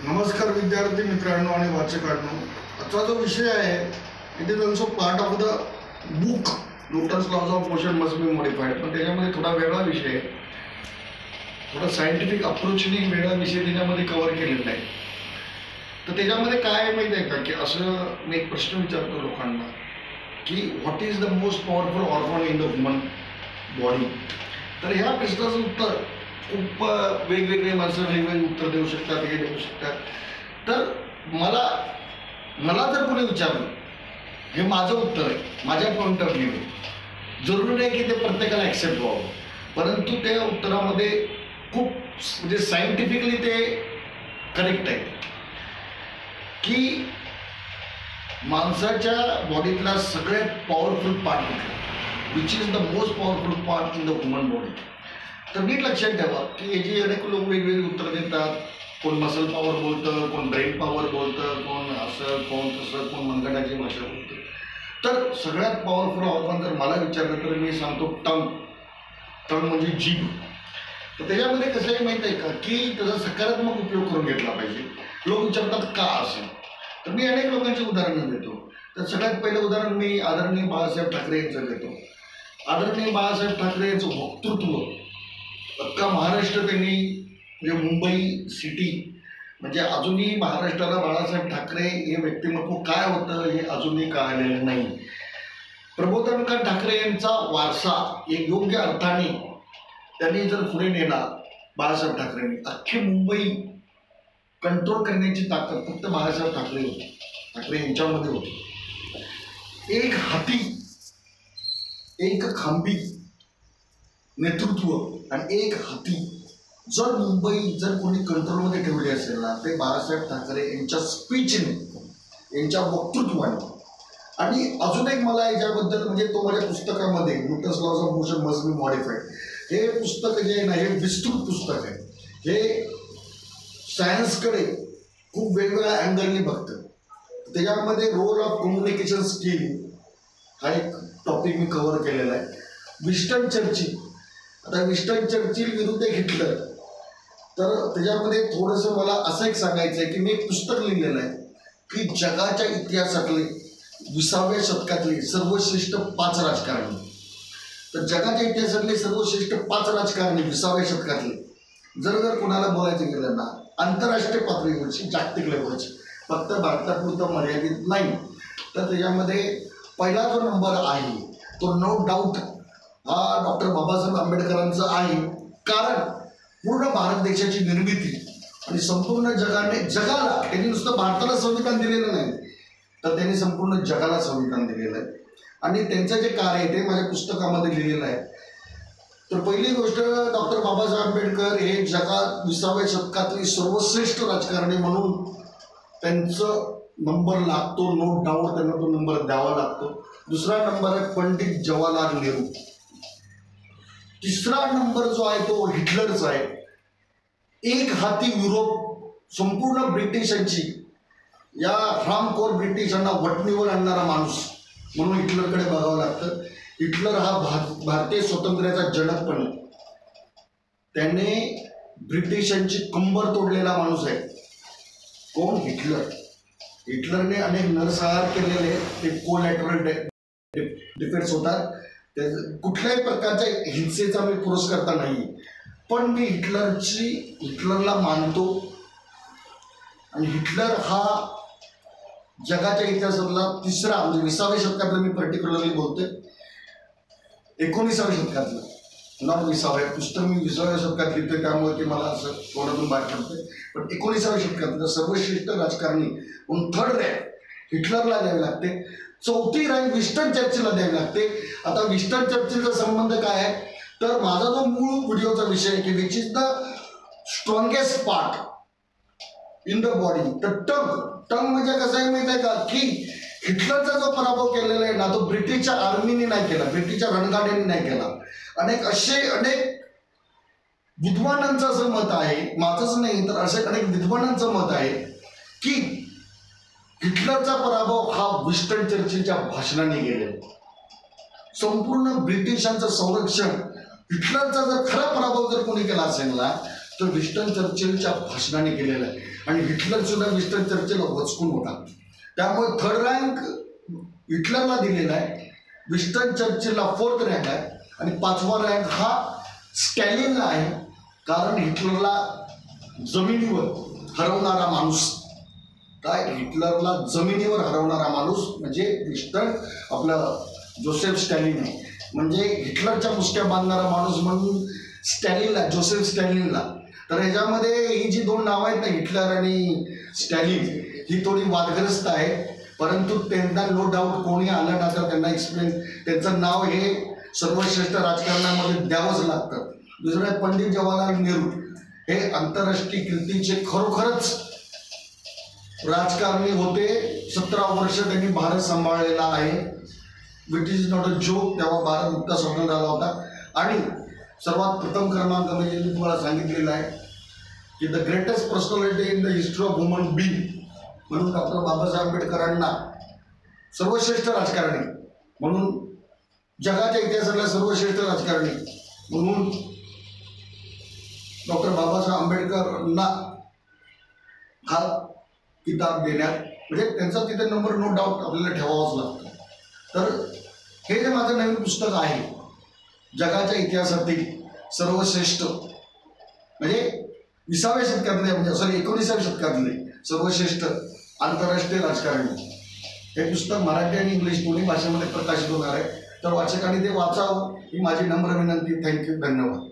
नमस्कार विद्यार्थी मित्रांनो आणि वाचकांनो, आजचा जो विषय आहे it is also part of the book Newton's laws of motion must be modified, पण त्याच्यामध्ये थोडा वेगळा विषय आहे, थोडा सायंटिफिक अप्रोचने वेगळा विषय त्याच्यामध्ये कव्हर केलेला आहे. तर त्याच्यामध्ये काय आहे माहिती आहे का, की असं मी एक प्रश्न विचारतो लोकांना की what is the most powerful organ in the human body. तर ह्या प्रश्नाचं उत्तर खूप वेगवेगळे माणसं वेगवेगळे उत्तर देऊ शकतात, हे देऊ शकतात. तर मला जर कोणी विचारलं, हे माझं उत्तर आहे, माझ्या पॉईंट ऑफ व्ह्यू. जरुरी नाही की ते प्रत्येकाला ॲक्सेप्ट व्हावं, परंतु त्या उत्तरामध्ये खूप म्हणजे सायंटिफिकली ते करेक्ट आहे की माणसाच्या बॉडीतला सगळ्यात पॉवरफुल पार्ट कुठला, which is the most powerful part in the human body. तर नीट लक्षात ठेवा की याची अनेक लोक वेगवेगळी उत्तर देतात. कोण मसल पॉवर बोलतं, कोण ब्रेन पॉवर बोलतं, कोण असं, कोण तसं, कोण मनगटाची भाषा बोलतं. तर सगळ्यात पॉवरफुल ऑर्गन जर मला विचारलं तर मी सांगतो टंग म्हणजे जीभ. तर त्याच्यामध्ये कसं आहे माहीत आहे का, की त्याचा सकारात्मक उपयोग करून घेतला पाहिजे. लोक विचारतात का असं, तर मी अनेक लोकांची उदाहरणं देतो. तर सगळ्यात पहिलं उदाहरण मी आदरणीय बाळासाहेब ठाकरे यांचं देतो. आदरणीय बाळासाहेब ठाकरे यांचं वक्तृत्व अख्खा महाराष्ट्र त्यांनी, म्हणजे मुंबई सिटी म्हणजे अजूनही महाराष्ट्राला बाळासाहेब ठाकरे हे व्यक्तिमत्व काय होतं हे अजूनही कळलेलं नाही. प्रबोधनकार ठाकरे यांचा वारसा एक योग्य अर्थाने त्यांनी जर पुढे नेला बाळासाहेब ठाकरेंनी, अख्खी मुंबई कंट्रोल करण्याची ताकद फक्त बाळासाहेब ठाकरे यांच्यामध्ये होती. एक हाती एक खांबी नेतृत्व आणि एक हाती जर मुंबई जर कोणी कंट्रोलमध्ये ठेवली असेल ना, ते बाळासाहेब ठाकरे यांच्या स्पीचने, यांच्या वक्तृत्वाने. आणि अजून एक मला याच्याबद्दल म्हणजे तो माझ्या पुस्तकामध्ये Newton's laws of motion must be modified हे पुस्तक जे आहे ना, हे विस्तृत पुस्तक आहे. हे सायन्सकडे खूप वेगवेगळ्या अँगलने बघतं. त्याच्यामध्ये रोल ऑफ कम्युनिकेशन स्किल हा एक टॉपिक मी कव्हर केलेला आहे. विस्टन चर्चिल, आता विस्टन चर्चिल विरुद्ध हिटलर, तर त्याच्यामध्ये थोडंसं मला असं एक सांगायचं आहे की मी एक पुस्तक लिहिलेलं आहे की जगाच्या इतिहासातले 20व्या शतकातले सर्वश्रेष्ठ 5 राजकारणी. तर जगाच्या इतिहासातले सर्वश्रेष्ठ 5 राजकारणी 20व्या शतकातले जर कोणाला बोलायचं गेलं ना, आंतरराष्ट्रीय पातळीवरची, जागतिक लेवलची, फक्त भारतापुरतं मर्यादित नाही, तर त्याच्यामध्ये पहिला जो नंबर आहे तो नो डाऊट हा डॉक्टर बाबासाहेब आंबेडकरांचा आहे. कारण पूर्ण भारत देशाची निर्मिती आणि संपूर्ण जगाला त्यांनी नुसतं भारताला संविधान दिलेलं नाही, तर त्यांनी संपूर्ण जगाला संविधान दिलेलं आहे. आणि त्यांचं जे कार्य आहे ते माझ्या पुस्तकामध्ये लिहिलेलं आहे. तर पहिली गोष्ट, डॉक्टर बाबासाहेब आंबेडकर हे जगात 20व्या शतकातली सर्वश्रेष्ठ राजकारणी म्हणून त्यांचं नंबर लागतो, नो डाऊट त्यांना तो नंबर द्यावा लागतो. दुसरा नंबर आहे पंडित जवाहरलाल नेहरू. तिसरा नंबर जो आहे तो हिटलरचा आहे. एक हाती युरोप, संपूर्ण ब्रिटिशांची, या हरामखोर ब्रिटिशांना वटणीवर आणणारा माणूस म्हणून हिटलरकडे बघावं लागतं. हिटलर हा भारतीय स्वातंत्र्याचा जनक पण आहे. त्याने ब्रिटिशांची कंबर तोडलेला माणूस आहे. कोण? हिटलर. हिटलरने अनेक नरसंहार केलेले, ते कोलॅटरल डिफेन्स होतात. कुठल्याही प्रकारच्या हिंसेचा मी पुरस्कर्ता नाही, पण मी हिटलरला मानतो. आणि हिटलर हा जगाच्या इतिहासातला तिसरा, म्हणजे 20व्या शतकातलं मी पर्टिक्युलरली बोलतोय, 19व्या शतकातलं, नॉट 20व्या. पुस्तक मी 20व्या शतकात लिहितोय त्यामुळे ते मला असं थोडं बाहेर पडतंय. पण 19व्या शतकातलं सर्वश्रेष्ठ राजकारणी म्हणून 3rd रँक हिटलरला द्यावी लागते. 4थी रँक विस्टन चर्चिलला द्यावी लागते. आता विस्टन चर्चिलचा संबंध काय आहे, तर माझा जो मूळ व्हिडिओचा विषय आहे की which is the strongest part in the body, तर टंग म्हणजे कसं आहे माहिती आहे का, की हिटलरचा जो पराभव केलेला आहे ना, तो ब्रिटिशच्या आर्मीने नाही केला, ब्रिटिशच्या रणगाड्यांनी नाही केला. अनेक विद्वानांचं असं मत आहे, माझंच नाही तर असे अनेक विद्वानांचं मत आहे की हिटलरचा पराभव हा विस्टन चर्चिलच्या भाषणाने गेलेला. संपूर्ण ब्रिटिशांचं संरक्षण, हिटलरचा जर खरा पराभव जर कोणी केला असेल ना, तो विन्स्टन चर्चिलच्या भाषणाने केलेला आहे. आणि हिटलर सुद्धा विन्स्टन चर्चिल वचकून होता. त्यामुळे 3rd रँक हिटलरला दिलेला आहे, विन्स्टन चर्चिलला 4th रँक आहे आणि 5वा रँक हा स्टॅलिनला आहे. कारण हिटलरला जमिनीवर हरवणारा माणूस, काय हिटलरला जमिनीवर हरवणारा माणूस म्हणजे विन्स्टन आपलं जोसेफ स्टॅलिन आहे. म्हणजे हिटलरच्या मुसक्या बांधणारा माणूस म्हणून स्टॅलिनला, जोसेफ स्टॅलिनला. तर ह्याच्यामध्ये ही जी 2 नावं आहेत ना, हिटलर आणि स्टॅलिन, ही थोडी वादग्रस्त आहे. परंतु त्यांना नो डाऊट कोणी आलं ना तर त्यांना एक्सप्लेन, त्यांचं नाव हे सर्वश्रेष्ठ राजकारणामध्ये द्यावंच लागतं. दुसरं आहे पंडित जवाहरलाल नेहरू. हे आंतरराष्ट्रीय कीर्तीचे खरोखरच राजकारणी होते. 17 वर्ष त्यांनी भारत सांभाळलेला आहे. विट इज नॉट अ जोक. तेव्हा भारत मुक्त स्वतंत्र झाला होता. आणि सर्वात प्रथम क्रमांक म्हणजे मी तुम्हाला सांगितलेलं आहे की the greatest personality in the history of human being म्हणून डॉक्टर बाबासाहेब आंबेडकरांना सर्वश्रेष्ठ राजकारणी म्हणून, जगाच्या इतिहासातल्या सर्वश्रेष्ठ राजकारणी म्हणून डॉक्टर बाबासाहेब आंबेडकरांना हा किताब देण्यात, म्हणजे त्यांचा तिथे नंबर नो डाऊट आपल्याला ठेवावाच लागतो. तर हे जे माझं नवीन पुस्तक आहे, जगाच्या इतिहासातील सर्वश्रेष्ठ म्हणजे 20व्या शतकातले, म्हणजे सॉरी 19व्या शतकातले सर्वश्रेष्ठ आंतरराष्ट्रीय राजकारणी, हे पुस्तक मराठी आणि इंग्लिश दोन्ही भाषेमध्ये प्रकाशित होणार आहे. तर वाचकांनी ते वाचावं ही माझी नम्र विनंती. थँक्यू, धन्यवाद.